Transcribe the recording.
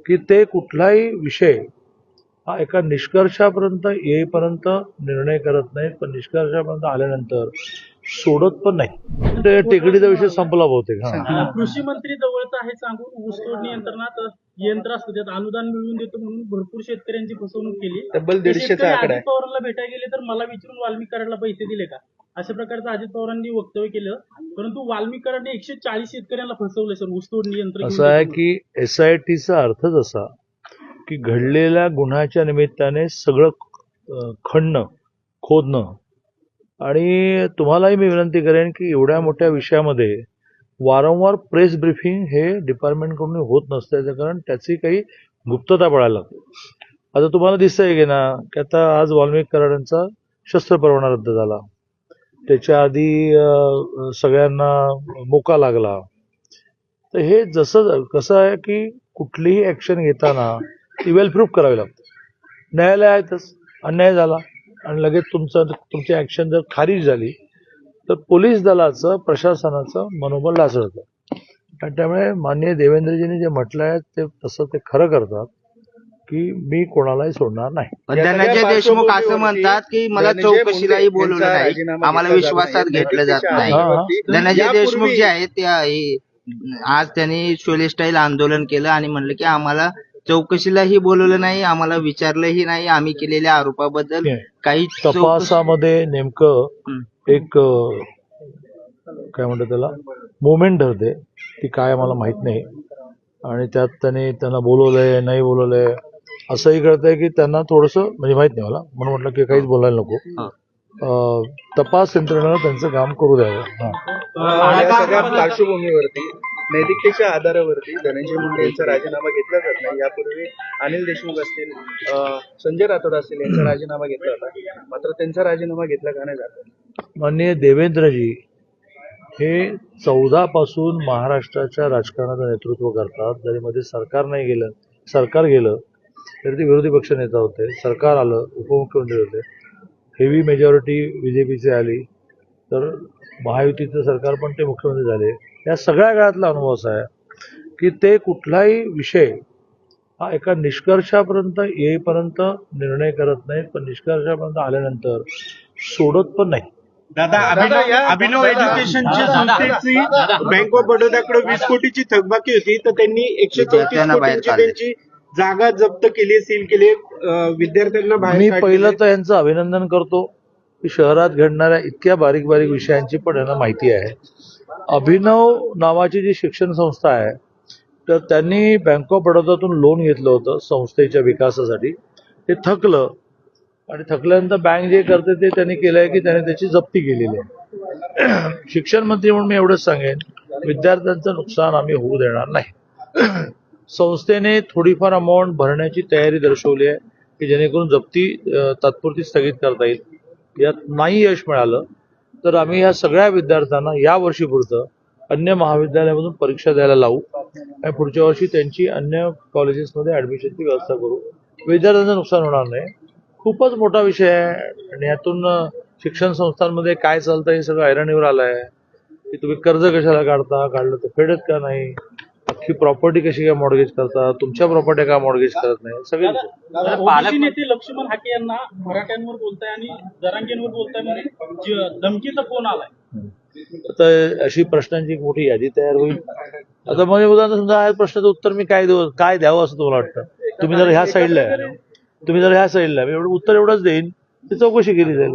की ते कुठलाही विषय हा एका निष्कर्षापर्यंत येईपर्यंत निर्णय करत नाहीत, पण निष्कर्षापर्यंत आल्यानंतर सोडत पण नाही. ते टेकडीचा विषय संपला बहुतेक. कृषी मंत्री जवळच आहे सांगून ऊसतोड नियंत्रणात यंत्र असू देत अनुदान मिळवून देतो म्हणून भरपूर शेतकऱ्यांची फसवणूक केली. तब्बल 150चा आकडा अजित पवारांना भेटायला गेले तर मला विचारून वाल्मिक कराडला पैसे दिले का, अशा प्रकारचं अजित पवारांनी वक्तव्य केलं. परंतु वाल्मिक कराडने 140 शेतकऱ्यांना फसवलं सर ऊसतोड नियंत्रण. असं आहे की SITचा अर्थच असा की घडलेल्या गुन्ह्याच्या निमित्ताने सगळं खणणं, खोदणं. आणि तुम्हालाही मी विनंती करेन की एवढ्या मोठ्या विषयामध्ये वारंवार प्रेस ब्रीफिंग हे डिपार्टमेंटकडून होत नसतं, याचं कारण त्याची काही गुप्तता पाळायला लागते. आता तुम्हाला दिसतंय की ना की आता आज वाल्मिक कराडांचा शस्त्र परवाना रद्द झाला, त्याच्या आधी सगळ्यांना मोका लागला. तर हे जसं कसं आहे की कुठलीही ऍक्शन घेताना ती वेल प्रूफ करावी लागते. न्यायालयातच अन्याय झाला आणि लगेच तुमची ऍक्शन जर खारिज झाली तर पोलीस दलाचं, प्रशासनाचं मनोबल ढासळतं. आणि त्यामुळे माननीय देवेंद्रजींनी जे म्हटलं आहे ते तसं ते खरं करतात की मी कोणालाही सोडणार नाही. धनंजय देशमुख असं म्हणतात की मला चौकशीलाही बोलवलं नाही, आम्हाला विश्वासात घेतलं जात नाही. धनंजय देशमुख जे आहेत ते आज त्यांनी शोले स्टाईल आंदोलन केलं आणि म्हणलं की आम्हाला चौकशीलाही बोलवलं नाही, आम्हाला विचारलंही नाही, आम्ही केलेल्या आरोपाबद्दल काही तपासामध्ये नेमकं एक काय म्हणतात त्याला मुवमेंट ठरते, ती काय मला माहित नाही. आणि त्यात त्यांना बोलवलंय नाही बोलवलंय असंही कळतंय की त्यांना थोडंसं म्हणजे माहित नाही मला, म्हणून म्हटलं की काहीच बोलायला नको. तपास यंत्रणेला त्यांचं काम करू द्यावं. सगळ्या पार्श्वभूमीवरती नैतिकतेच्या आधारावरती धनंजय मुंडे यांचा राजीनामा घेतला जात नाही. यापूर्वी अनिल देशमुख असतील, संजय राठोड असतील यांचा राजीनामा घेतला होता, मात्र त्यांचा राजीनामा घेतला का नाही जात? माननीय देवेंद्रजी हे 14 पासून महाराष्ट्राच्या राजकारणाचं नेतृत्व करतात. जरी मध्ये सरकार गेलं तरी ते विरोधी पक्ष नेता होते. सरकार आलं, उपमुख्यमंत्री होते, हेवी मेजॉरिटी बीजेपीची आली, तर महायुतीचं सरकार पण ते मुख्यमंत्री झाले. या सगळ्या काळातला अनुभव असा आहे की ते कुठलाही विषय हा एका निष्कर्षापर्यंत येईपर्यंत निर्णय करत नाहीत, पण निष्कर्षापर्यंत आल्यानंतर सोडत पण नाही. दादा, अभिनव एज्युकेशनच्या संस्थेची बँक ऑफ बडोद्याकडे 20 कोटीची थकबाकी होती, तर त्यांनी 134 कोटींची त्यांची जागा जप्त केली, सील केली. विद्यार्थ्यांना मी पहिलं तर यांचं अभिनंदन करतो की शहरात घडणाऱ्या इतक्या बारीक बारीक विषयांची पण यांना माहिती आहे. अभिनव नावाची जी शिक्षण संस्था आहे तर त्यांनी बँक ऑफ बडोदातून लोन घेतलं होतं संस्थेच्या विकासासाठी. ते थकलं आणि थकल्यानंतर बँक जे करते ते त्यांनी केलं आहे की त्याने त्याची जप्ती केलेली आहे. शिक्षण मंत्री म्हणून मी एवढंच सांगेन, विद्यार्थ्यांचं नुकसान आम्ही होऊ देणार नाही. संस्थेने थोडीफार अमाऊंट भरण्याची तयारी दर्शवली आहे की जेणेकरून जप्ती तात्पुरती स्थगित करता येईल. यात नाही यश मिळालं तर आम्ही या सगळ्या विद्यार्थ्यांना या वर्षीपुरतं अन्य महाविद्यालयामधून परीक्षा द्यायला लावू आणि पुढच्या वर्षी त्यांची अन्य कॉलेजेसमध्ये ऍडमिशनची व्यवस्था करू. विद्यार्थ्यांचं नुकसान होणार नाही. खूपच मोठा विषय आहे आणि यातून शिक्षण संस्थांमध्ये काय चालतं हे सगळं ऐरणीवर आलं आहे की तुम्ही कर्ज कशाला काढता, काढलं तर फेडत का नाही, अख्खी प्रॉपर्टी कशी काय मॉर्गेज करता, तुमच्या प्रॉपर्टी का मॉर्गेज करत नाही, सगळे ओबीसी नेते लक्ष्मण हाके यांना मराठ्यांवर बोलताय आणि जरांगेंवर बोलताय म्हणून धमकीचा फोन आलाय. आता अशी प्रश्नांची एक मोठी यादी तयार होईल. आता म्हणजे उदाहरण समजा या प्रश्नाचं उत्तर मी काय द्यावं असं तुम्हाला वाटतं? तुम्ही जर ह्या साईडला मी एवढं उत्तर एवढंच देईन, ती चौकशी केली जाईल.